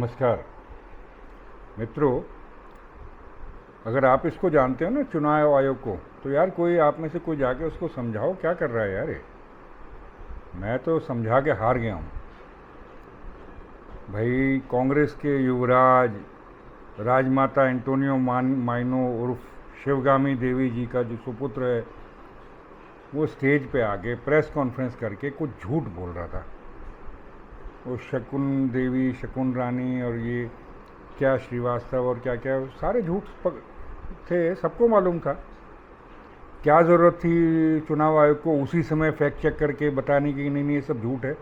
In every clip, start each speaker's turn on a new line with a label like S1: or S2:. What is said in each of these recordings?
S1: नमस्कार मित्रों, अगर आप इसको जानते हो ना चुनाव आयोग को, तो यार कोई आप में से कोई जाके उसको समझाओ क्या कर रहा है यार ये। मैं तो समझा के हार गया हूँ भाई। कांग्रेस के युवराज राजमाता एंटोनियो माइनो उर्फ शिवगामी देवी जी का जो सुपुत्र है, वो स्टेज पे आके प्रेस कॉन्फ्रेंस करके कुछ झूठ बोल रहा था। वो शकुन देवी, शकुन रानी और ये क्या श्रीवास्तव और क्या क्या सारे झूठ थे, सबको मालूम था। क्या ज़रूरत थी चुनाव आयोग को उसी समय फैक्ट चेक करके बताने की नहीं ये सब झूठ है?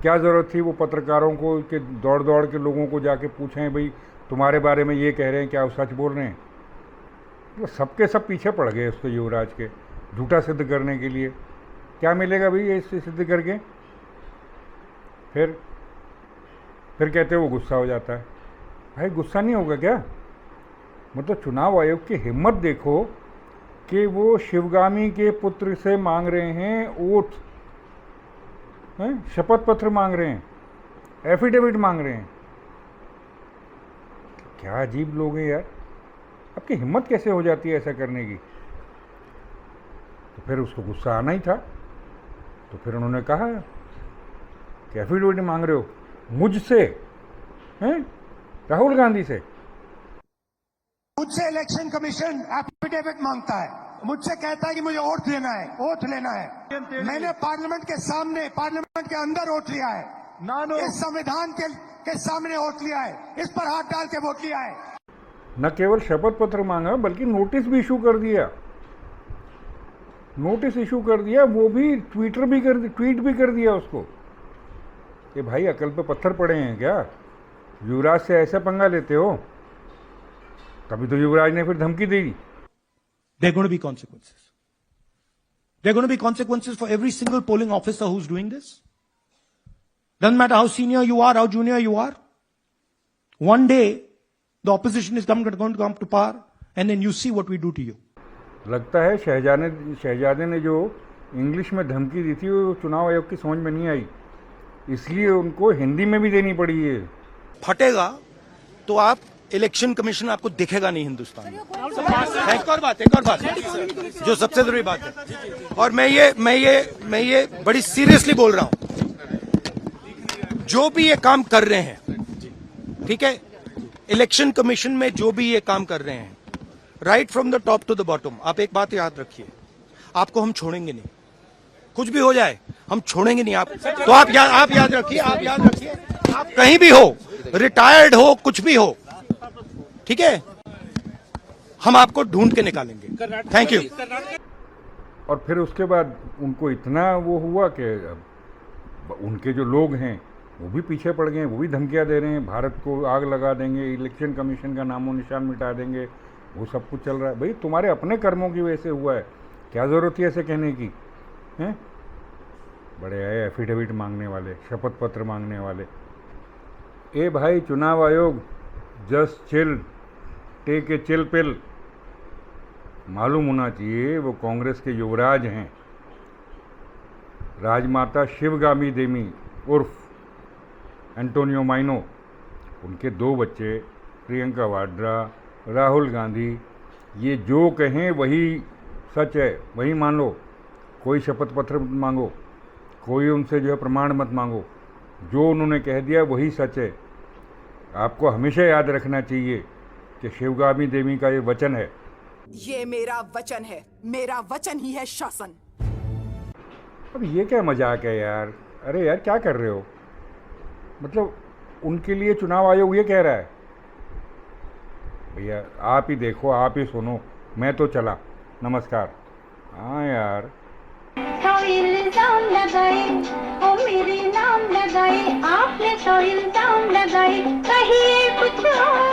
S1: क्या ज़रूरत थी वो पत्रकारों को कि दौड़ दौड़ के लोगों को जाके पूछें भाई तुम्हारे बारे में ये कह रहे हैं, क्या वो सच बोल रहे हैं? तो सबके सब पीछे पड़ गए उसको युवराज के झूठा सिद्ध करने के लिए। क्या मिलेगा भाई ये इससे सिद्ध करके? फिर कहते वो गुस्सा हो जाता है। भाई गुस्सा नहीं होगा क्या? मतलब चुनाव आयोग की हिम्मत देखो कि वो शिवगामी के पुत्र से मांग रहे हैं ओथ, शपथ पत्र मांग रहे हैं, एफिडेविट मांग रहे हैं। क्या अजीब लोग हैं यार, आपकी हिम्मत कैसे हो जाती है ऐसा करने की? तो फिर उसको गुस्सा आना ही था, तो फिर उन्होंने कहा कि एफिडेविट मांग रहे हो मुझसे, हैं, राहुल गांधी से?
S2: मुझसे इलेक्शन कमीशन एफिडेविट मांगता है, मुझसे कहता है कि मुझे ओथ लेना है, ओथ लेना है। मैंने पार्लियामेंट के सामने, पार्लियामेंट के अंदर ओथ लिया है, इस संविधान के सामने ओथ लिया है, इस पर हाथ डाल के वोट लिया है।
S1: न केवल शपथ पत्र मांगा बल्कि नोटिस भी इशू कर दिया, नोटिस इशू कर दिया, वो भी ट्वीट भी कर दिया उसको। कि भाई अकल पे पत्थर पड़े हैं क्या? युवराज से ऐसा पंगा लेते हो? तभी तो युवराज ने फिर धमकी दी।
S3: There are going to be consequences. There are going to be consequences for every single polling officer who's doing this. Doesn't matter how senior you are, how junior you are. One day, the opposition is going to come to power, and then you see what we do to you.
S1: लगता है शहजादे ने जो English में धमकी दी थी वो चुनाव आयोग की समझ में नहीं आई, इसलिए उनको हिंदी में भी देनी पड़ी है।
S3: फटेगा तो आप इलेक्शन कमीशन आपको दिखेगा नहीं हिंदुस्तान में। एक और बात जो सबसे जरूरी बात है, और मैं ये बड़ी सीरियसली बोल रहा हूं, जो भी ये काम कर रहे हैं, ठीक है, इलेक्शन कमीशन में जो भी ये काम कर रहे हैं, right from the top to the bottom, आप एक बात याद रखिए, आपको हम छोड़ेंगे नहीं। कुछ भी हो जाए हम छोड़ेंगे नहीं। आप तो आप याद रखिए, आप कहीं भी हो, रिटायर्ड हो, कुछ भी हो, ठीक है, हम आपको ढूंढ के निकालेंगे। Thank you.
S1: और फिर उसके बाद उनको इतना वो हुआ कि उनके जो लोग हैं वो भी पीछे पड़ गए, वो भी धमकियां दे रहे हैं, भारत को आग लगा देंगे, इलेक्शन कमीशन का नामो निशान मिटा देंगे, वो सब कुछ चल रहा है। भाई तुम्हारे अपने कर्मों की वजह से हुआ है, क्या जरूरत थी ऐसे कहने की? हैं, बड़े आए एफिडेविट मांगने वाले, शपथ पत्र मांगने वाले। ए भाई चुनाव आयोग, just chill, take a chill pill. मालूम होना चाहिए वो कांग्रेस के युवराज हैं, राजमाता शिवगामी देवी उर्फ एंटोनियो माइनो, उनके 2 बच्चे प्रियंका वाड्रा, राहुल गांधी। ये जो कहें वही सच है, वही मान लो। कोई शपथ पत्र मांगो, कोई उनसे जो है प्रमाण मत मांगो, जो उन्होंने कह दिया वही सच है। आपको हमेशा याद रखना चाहिए कि शिवगामी देवी का ये वचन है।
S4: ये मेरा वचन है, मेरा वचन ही है शासन।
S1: अब ये क्या मजाक है यार? अरे यार क्या कर रहे हो? मतलब उनके लिए चुनाव आयोग ये कह रहा है? भैया आप ही देखो, आप ही सुनो, मैं तो चला। नमस्कार। हाँ यार,
S5: तो इल्जाम लगाए, ओ मेरे नाम लगाए, आपने तो इल्जाम लगाए, कहिए कुछ और।